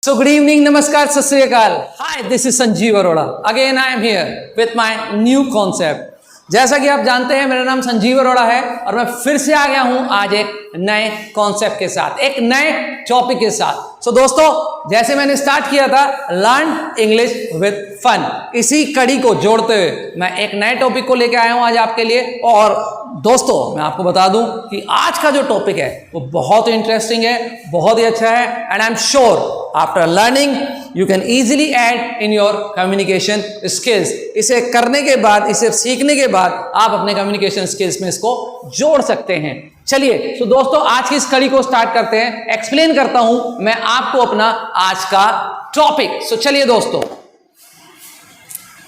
So good evening, namaskar, sat sri akal. Hi, this is Sanjeev Arora. Again I am here with my new concept. जैसा कि आप जानते हैं मेरा नाम संजीव अरोड़ा है और मैं फिर से आ गया हूं आज एक नए कॉन्सेप्ट के साथ, एक नए टॉपिक के साथ। दोस्तों, जैसे मैंने स्टार्ट किया था लर्न इंग्लिश विद फन, इसी कड़ी को जोड़ते हुए मैं एक नए टॉपिक को लेकर आया हूं आज आपके लिए। और दोस्तों, मैं आपको बता दूं कि आज का जो टॉपिक है वो बहुत ही इंटरेस्टिंग है, बहुत ही अच्छा है and I am sure after learning you can easily add in your communication skills. इसे करने के बाद, इसे सीखने के बाद आप अपने कम्युनिकेशन स्किल्स में इसको जोड़ सकते हैं। चलिए तो दोस्तों, आज की इस कड़ी को स्टार्ट करते हैं। एक्सप्लेन करता हूं मैं आपको अपना आज का टॉपिक। चलिए दोस्तों,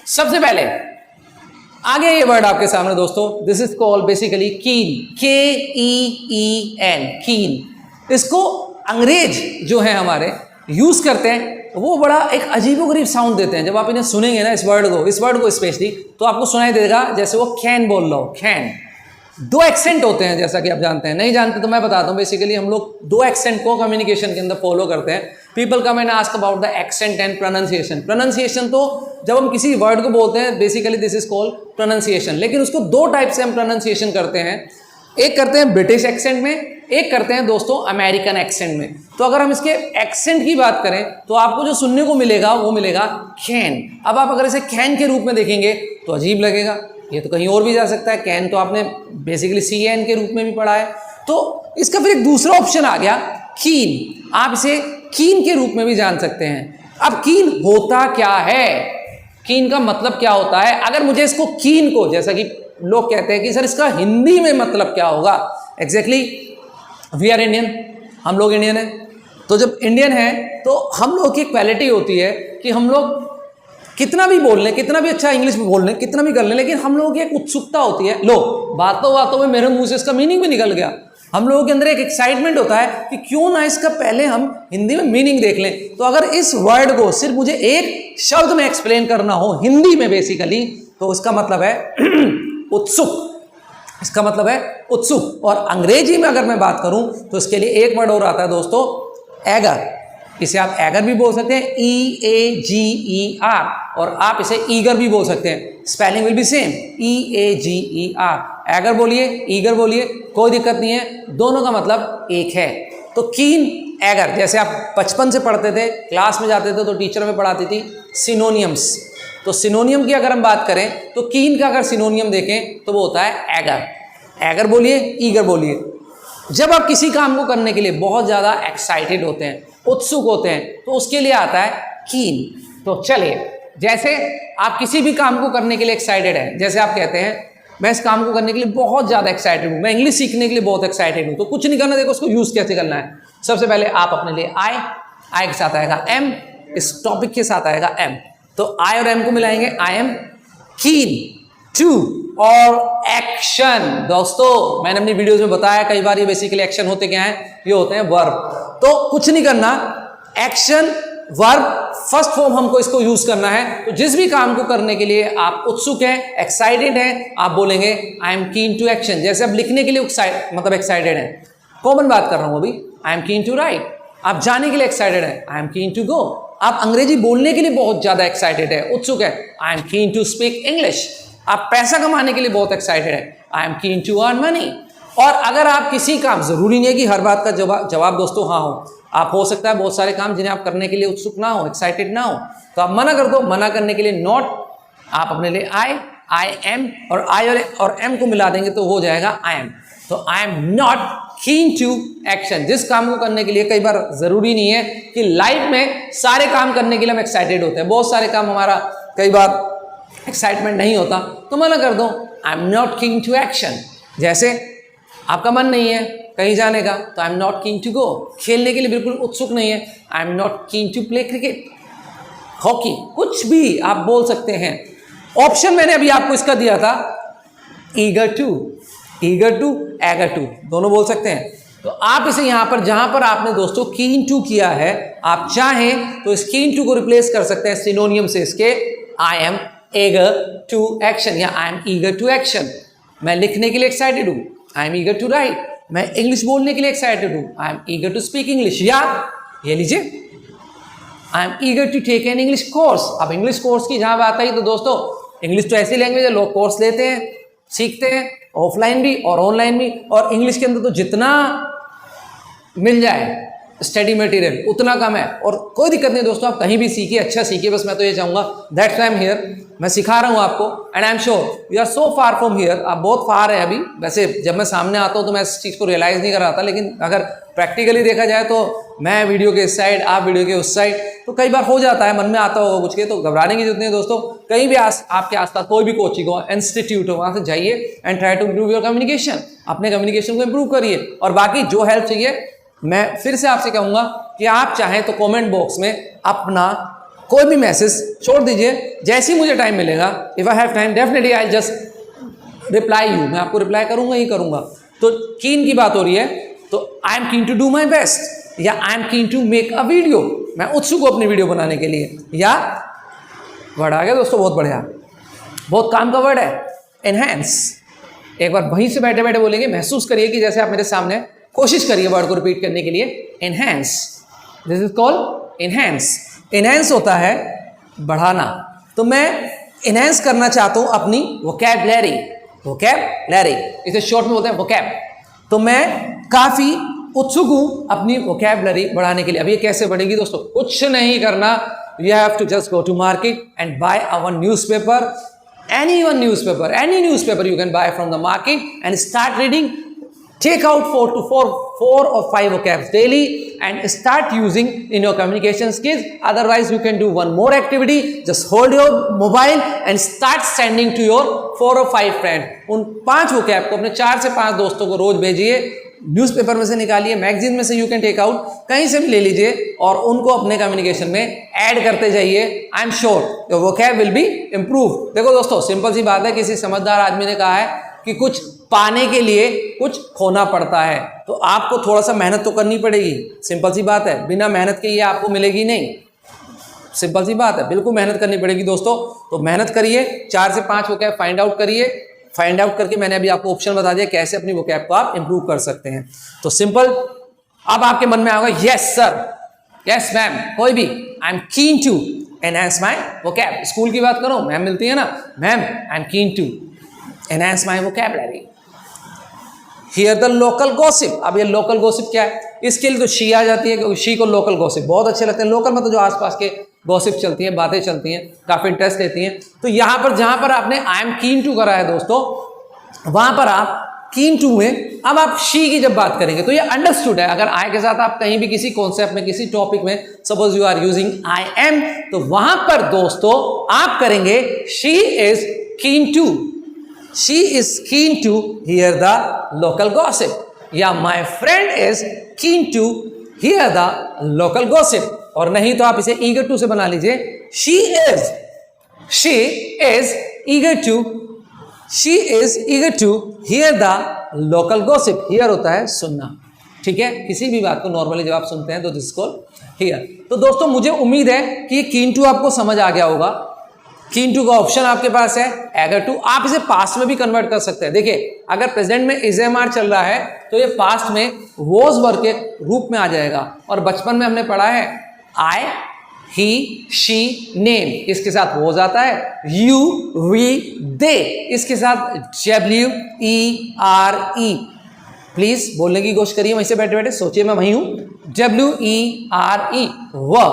सबसे पहले आगे ये वर्ड आपके सामने दोस्तों, दिस इज कॉल्ड बेसिकली कीन, KEEN, कीन। इसको अंग्रेज जो है हमारे यूज करते हैं, वो बड़ा एक अजीबोगरीब साउंड देते हैं। जब आप इन्हें सुनेंगे ना, इस वर्ड को स्पेशली, तो आपको सुनाई देगा जैसे वो कैन बोल रहा हो, कैन। दो एक्सेंट होते हैं जैसा कि आप जानते हैं, नहीं जानते तो मैं बताता हूँ। बेसिकली हम लोग दो एक्सेंट को कम्युनिकेशन के अंदर फॉलो करते हैं। People come and ask about the accent and pronunciation. Pronunciation तो जब हम किसी वर्ड को बोलते हैं, basically this is called pronunciation. लेकिन उसको दो टाइप से हम प्रोनाउंसिएशन करते हैं, एक करते हैं ब्रिटिश एक्सेंट में, एक करते हैं दोस्तों अमेरिकन एक्सेंट में। तो अगर हम इसके एक्सेंट की बात करें तो आपको जो सुनने को मिलेगा वो मिलेगा कैन। अब आप अगर इसे कैन के रूप में देखेंगे तो अजीब लगेगा, ये तो कहीं और भी जा सकता है। कैन तो आपने बेसिकली CN के रूप में भी पढ़ा है। तो इसका फिर एक दूसरा ऑप्शन आ गया कीन। आप इसे कीन के रूप में भी जान सकते हैं। अब कीन होता क्या है, कीन का मतलब क्या होता है? अगर मुझे इसको कीन को, जैसा कि लोग कहते हैं कि सर इसका हिंदी में मतलब क्या होगा, एग्जैक्टली वी आर इंडियन, हम लोग इंडियन हैं। तो जब इंडियन है तो हम लोग की क्वालिटी होती है कि हम लोग कितना भी बोल लें, कितना भी अच्छा इंग्लिश में बोल लें, कितना भी कर लें, लेकिन हम लोगों की एक उत्सुकता होती है। लो, बातों बातों में मेरे मुंह से इसका मीनिंग भी निकल गया। हम लोगों के अंदर एक एक्साइटमेंट होता है कि क्यों ना इसका पहले हम हिंदी में मीनिंग देख लें। तो अगर इस वर्ड को सिर्फ मुझे एक शब्द में एक्सप्लेन करना हो हिंदी में बेसिकली, तो उसका मतलब है उत्सुक। इसका मतलब है उत्सुक। और अंग्रेजी में अगर मैं बात करूं तो इसके लिए एक वर्ड और आता है दोस्तों, एगर। इसे आप एगर भी बोल सकते हैं, EAGER, और आप इसे ईगर भी बोल सकते हैं। Spelling will be same, EAGER। Eager बोलिए, ईगर बोलिए, कोई दिक्कत नहीं है, दोनों का मतलब एक है। तो कीन, एगर, जैसे आप बचपन से पढ़ते थे, क्लास में जाते थे तो टीचर में पढ़ाती थी सिनोनियम्स। तो सिनोनियम की अगर हम बात करें तो कीन का अगर सिनोनियम देखें तो वो होता है एगर। एगर बोलिए, ईगर बोलिए। जब आप किसी काम को करने के लिए बहुत ज़्यादा एक्साइटेड होते हैं, उत्सुक होते हैं, तो उसके लिए आता है कीन। तो चलिए, जैसे आप किसी भी काम को करने के लिए एक्साइटेड हैं, जैसे आप कहते हैं मैं इस काम को करने के लिए बहुत ज़्यादा एक्साइटेड हूँ, मैं इंग्लिश सीखने के लिए बहुत एक्साइटेड हूँ, तो कुछ नहीं करना, देखो उसको यूज़ कैसे करना है। सबसे पहले आप अपने लिए आई के साथ आएगा M, इस टॉपिक के साथ आएगा M। तो आई और M को मिलाएंगे, आई एम कीन टू, और एक्शन। दोस्तों, मैंने अपनी वीडियोस में बताया कई बार, ये बेसिकली एक्शन होते क्या हैं, ये होते हैं वर्ब। तो कुछ नहीं करना, एक्शन वर्ब फर्स्ट फॉर्म हमको इसको यूज करना है। तो जिस भी काम को करने के लिए आप उत्सुक हैं, एक्साइटेड हैं, आप बोलेंगे I am keen to action. जैसे आप लिखने के लिए मतलब एक्साइटेड हैं, कॉमन बात कर रहा हूं अभी, I am keen to write. आप जाने के लिए एक्साइटेड हैं, आई एम कीन टू गो। आप अंग्रेजी बोलने के लिए बहुत ज्यादा एक्साइटेड है, उत्सुक है, I am keen to speak English. आप पैसा कमाने के लिए बहुत एक्साइटेड है, I am keen to earn money. और अगर आप किसी काम, जरूरी नहीं है कि हर बात का जवाब दोस्तों हाँ हो, आप हो सकता है बहुत सारे काम जिन्हें आप करने के लिए उत्सुक ना हो, एक्साइटेड ना हो, तो आप मना कर दो। मना करने के लिए नॉट, आप अपने लिए आई एम, और आई और एम को मिला देंगे तो हो जाएगा आई एम। तो I am not keen to action. जिस काम को करने के लिए, कई बार जरूरी नहीं है कि लाइफ में सारे काम करने के लिए हम एक्साइटेड होते हैं, बहुत सारे काम हमारा कई बार एक्साइटमेंट नहीं होता, तो मना कर दो, I am not keen to action. जैसे आपका मन नहीं है कहीं जाने का, तो I am not keen to go. खेलने के लिए बिल्कुल उत्सुक नहीं है, I am not keen to play cricket, hockey, कुछ भी आप बोल सकते हैं। ऑप्शन मैंने अभी आपको इसका दिया था, ईगर टू, एगर टू, दोनों बोल सकते हैं। तो आप इसे यहां पर, जहां पर आपने दोस्तों कीन टू किया है, आप चाहें तो इस कीन टू को रिप्लेस कर सकते हैं सिनोनियम से इसके, I am eager to action, या I am eager to action. मैं लिखने के लिए एक्साइटेड हूं, I am eager to write. मैं इंग्लिश बोलने के लिए एक्साइटेड हूं, I am eager to speak English. या ये लीजिए, I am eager to take an English course. अब इंग्लिश कोर्स की जहां बात आई तो दोस्तों इंग्लिश तो ऐसी लैंग्वेज है, लोग कोर्स लेते हैं, सीखते हैं, ऑफलाइन भी और ऑनलाइन भी, और इंग्लिश के अंदर तो जितना मिल जाए स्टडी मटेरियल उतना कम है, और कोई दिक्कत नहीं दोस्तों, आप कहीं भी सीखिए, अच्छा सीखिए, बस मैं तो ये चाहूँगा दैट्स आई एम हियर, मैं सिखा रहा हूँ आपको, and I am sure you are so far from here, आप बहुत फार है अभी। वैसे जब मैं सामने आता हूँ तो मैं इस चीज़ को रियलाइज़ नहीं कर रहा था, लेकिन अगर प्रैक्टिकली देखा जाए तो मैं वीडियो के इस साइड, आप वीडियो के उस साइड, तो कई बार हो जाता है, मन में आता होगा कुछ के, तो घबराने की जरूरत नहीं है दोस्तों। कहीं भी आपके आसपास कोई भी कोचिंग हो, इंस्टीट्यूट हो, वहाँ से जाइए and try to improve your communication, अपने कम्युनिकेशन को इम्प्रूव करिए। और बाकी जो हेल्प चाहिए मैं फिर से आपसे कहूँगा कि आप चाहें तो कमेंट बॉक्स में अपना कोई भी मैसेज छोड़ दीजिए, जैसे ही मुझे टाइम मिलेगा, if I have time definitely I just reply you, मैं आपको रिप्लाई करूँगा ही करूँगा। तो कीन की बात हो रही है, तो I am keen to do my best, या I am keen to make a video, मैं उत्सुक हूँ अपनी वीडियो बनाने के लिए, या वर्ड आ गया दोस्तों, बहुत बढ़िया, बहुत काम का वर्ड है, एनहेंस। एक बार वहीं से बैठे बैठे बोलेंगे, महसूस करिए कि जैसे आप मेरे सामने, कोशिश करिए वर्ड को रिपीट करने के लिए, enhance, this is called enhance. Enhance होता है बढ़ाना, तो मैं एनहेंस करना चाहता हूं अपनी वोकैबुलरी, वोकैबुलरी इसे शॉर्ट में बोलते हैं वोकैब, तो मैं काफ़ी उत्सुक हूं अपनी वोकैबुलरी बढ़ाने के लिए। अब ये कैसे बढ़ेगी दोस्तों, कुछ नहीं करना, you have to just go to market and buy our newspaper, any newspaper you can buy from the market and start reading. Take out 4 or 5 vocabs daily and start using in your communication skills. Otherwise you can do one more activity, just hold your mobile and start sending to your 4 or 5 friends. उन 5 vocab को अपने 4 से 5 दोस्तों को रोज भेजिए, newspaper में से निकालिए, मैगजीन में से यू कैन टेक आउट, कहीं से भी ले लीजिए और उनको अपने कम्युनिकेशन में ऐड करते जाइए। आई am sure your vocab will be improve. देखो दोस्तों, सिंपल सी बात है, किसी समझदार आदमी ने कहा है कि कुछ पाने के लिए कुछ खोना पड़ता है, तो आपको थोड़ा सा मेहनत तो करनी पड़ेगी, सिंपल सी बात है, बिना मेहनत के ये आपको मिलेगी नहीं, सिंपल सी बात है, बिल्कुल मेहनत करनी पड़ेगी दोस्तों। तो मेहनत करिए, 4 से 5 वोकैब फाइंड आउट करिए, फाइंड आउट करके मैंने अभी आपको ऑप्शन बता दिया कैसे अपनी वोकैब को आप इंप्रूव कर सकते हैं। तो सिंपल, अब आपके मन में आएगा यस सर, यस मैम, कोई भी, I am keen to enhance my vocab. School की बात करो, मैम मिलती है ना, ma'am I am keen to enhance my vocabulary, hear the local gossip. अब ये लोकल गॉसिप क्या है, इसके लिए तो शी आ जाती है, क्योंकि शी को लोकल गॉसिप बहुत अच्छे लगते हैं। लोकल में तो जो आसपास के गॉसिप चलती हैं, बातें चलती हैं, काफ़ी इंटरेस्ट लेती हैं। तो यहाँ पर जहाँ पर आपने आई एम कीन टू करा है दोस्तों, वहाँ पर आप कीन टू में, अब आप शी की जब बात करेंगे तो ये अंडरस्टूड है। अगर आई के साथ आप कहीं भी किसी कॉन्सेप्ट में, किसी टॉपिक में, suppose you are using I am, तो वहाँ पर दोस्तों आप करेंगे she is keen to, she is keen to hear the local gossip, या my friend is keen to hear the local gossip, और नहीं तो आप इसे eager to से बना लीजिए, she is eager to hear the local gossip। hear होता है सुनना, ठीक है, किसी भी बात को नॉर्मली जब आप सुनते हैं तो दिस इज कॉल्ड hear। तो दोस्तों मुझे उम्मीद है कि keen to आपको समझ आ गया होगा। कीन टू का ऑप्शन आपके पास है, एगर टू, आप इसे पास्ट में भी कन्वर्ट कर सकते हैं। देखिए, अगर प्रेजेंट में इज एम आर चल रहा है तो ये पास्ट में वॉज वर्ब के रूप में आ जाएगा। और बचपन में हमने पढ़ा है आई, ही, शी, नेम, इसके साथ वॉज आता है, यू, वी, दे, इसके साथ W E R E. Please बोलने की कोशिश करिए, वहीं से बैठे बैठे सोचिए, मैं वहीं हूं, डब्ल्यू ई आर ई, व,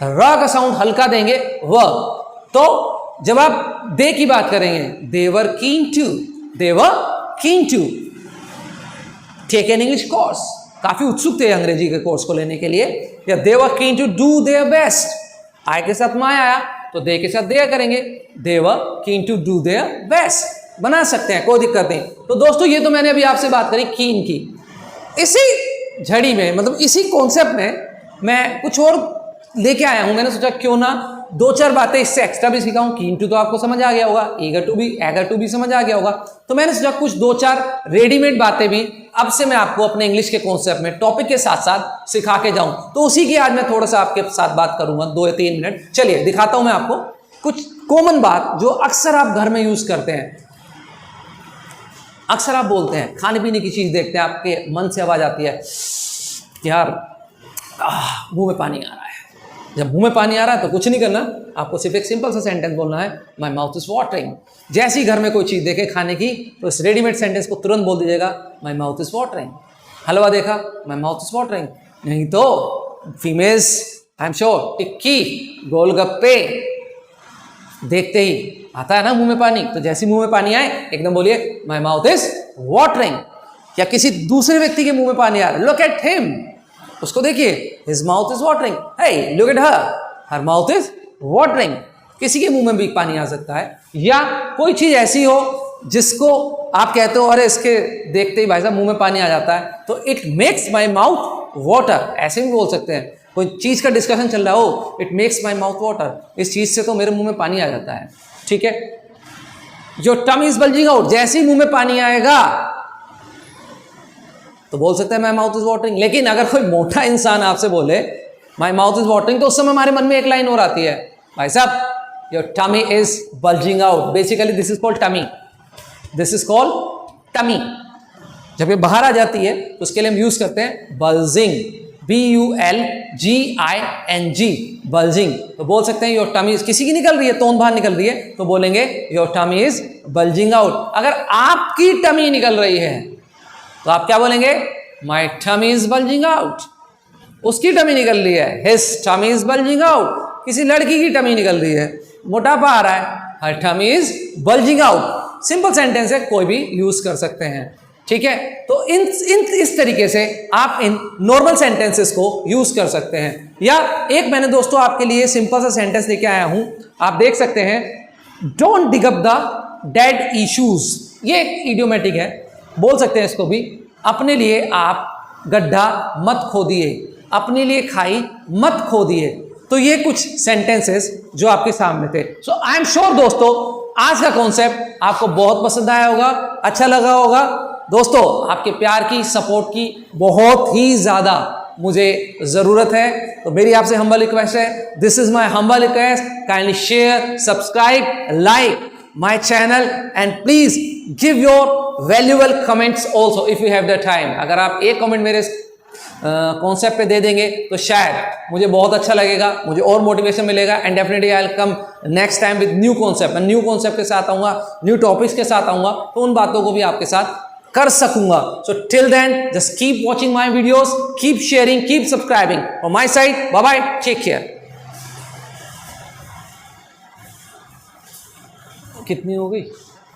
र का साउंड हल्का देंगे, व। तो जब आप दे की बात करेंगे, they were keen to take an English course, काफी उत्सुक थे अंग्रेजी के कोर्स को लेने के लिए, या they were keen to do their best, I के साथ माय आया तो दे के साथ देयर करेंगे, they were keen to do their best बना सकते हैं, कोई दिक्कत नहीं। तो दोस्तों ये तो मैंने अभी आपसे बात करी कीन की, इसी झड़ी में, मतलब इसी कॉन्सेप्ट में मैं कुछ और लेके आया हूं। मैंने सोचा क्यों ना 2-4 बातें इससे एक्स्ट्रा भी सिखाऊं। कीन टू तो आपको समझ आ गया होगा, एगर टू भी समझ आ गया होगा, तो मैंने सोचा कुछ 2-4 रेडीमेड बातें भी अब से मैं आपको अपने इंग्लिश के कॉन्सेप्ट में टॉपिक के साथ साथ सिखा के जाऊं। तो उसी की आज मैं थोड़ा सा आपके साथ बात करूंगा 2 या 3 मिनट। चलिए दिखाता हूं मैं आपको कुछ कॉमन बात जो अक्सर आप घर में यूज करते हैं। अक्सर आप बोलते हैं, खाने पीने की चीज देखते हैं, आपके मन से आवाज आती है यार मुंह में पानी आ रहा है, जब मुंह में पानी आ रहा है तो कुछ नहीं करना, आपको सिर्फ एक सिंपल सा सेंटेंस बोलना है, माई माउथ इज वाटरिंग। जैसे ही घर में कोई चीज़ देखे खाने की तो इस रेडीमेड सेंटेंस को तुरंत बोल दीजिएगा, माई माउथ इज वाटरिंग। हलवा देखा, माई माउथ इज वाटरिंग। नहीं तो फीमेल्स, आई एम श्योर, टिक्की, गोलगप्पे देखते ही आता है ना मुंह में पानी, तो जैसे मुंह में पानी आए एकदम बोलिए, माई माउथ इज वाटरिंग। या किसी दूसरे व्यक्ति के मुंह में पानी आ रहा है, लुक एट हिम, उसको देखिए, his mouth is watering, he look at her, her mouth is watering. किसी के मुंह में भी पानी आ सकता है। या कोई चीज ऐसी हो जिसको आप कहते हो अरे इसके देखते ही भाई साहब मुंह में पानी आ जाता है, तो it makes my mouth water, ऐसे भी बोल सकते हैं। कोई चीज का डिस्कशन चल रहा हो, it makes my mouth water, इस चीज से तो मेरे मुंह में पानी आ जाता है। ठीक है, जो टम इज बल्जिंग आउट, जैसे ही मुंह में पानी आएगा तो बोल सकते हैं माई माउथ इज वाटरिंग। लेकिन अगर कोई मोटा इंसान आपसे बोले माई माउथ इज वाटरिंग, तो उस समय हमारे मन में एक लाइन और आती है, भाई साहब your tummy is bulging out. Basically this is called tummy, this is called tummy. जब ये बाहर आ जाती है तो उसके लिए हम यूज करते हैं बल्जिंग, BULGING, बल्जिंग। तो बोल सकते हैं योर टमी, किसी की निकल रही है, तोंद बाहर निकल रही है, तो बोलेंगे your tummy is bulging out. अगर आपकी टमी निकल रही है तो आप क्या बोलेंगे, my tummy is bulging out. उसकी टमी निकल रही है, his tummy is bulging out. किसी लड़की की टमी निकल रही है, मोटापा आ रहा है, her tummy is bulging out. Simple sentence है, कोई भी यूज कर सकते हैं। ठीक है, तो इस तरीके से आप इन नॉर्मल सेंटेंसेस को यूज कर सकते हैं। या एक मैंने दोस्तों आपके लिए सिंपल सा सेंटेंस लेके आया हूं, आप देख सकते हैं, don't dig up the dead issues. ये एक इडियोमेटिक है, बोल सकते हैं इसको भी, अपने लिए आप गड्ढा मत खोदिए, अपने लिए खाई मत खोदिए। तो ये कुछ सेंटेंसेस जो आपके सामने थे। सो आई एम श्योर दोस्तों आज का कॉन्सेप्ट आपको बहुत पसंद आया होगा, अच्छा लगा होगा। दोस्तों आपके प्यार की, सपोर्ट की बहुत ही ज़्यादा मुझे ज़रूरत है, तो मेरी आपसे हम्बल रिक्वेस्ट है, this is my humble request, kindly share, subscribe, like my channel and please give your valuable comments also if you have the time। अगर आप एक कमेंट मेरे कॉन्सेप्ट पे दे देंगे तो शायद मुझे बहुत अच्छा लगेगा, मुझे और मोटिवेशन मिलेगा, and definitely I will come next time with new concept. मैं न्यू कॉन्सेप्ट के साथ आऊँगा, न्यू टॉपिक्स के साथ आऊँगा, तो उन बातों को भी आपके साथ कर सकूंगा। So till then just keep watching my videos, keep sharing, keep subscribing. From my side, bye bye, take care. कितनी हो गई?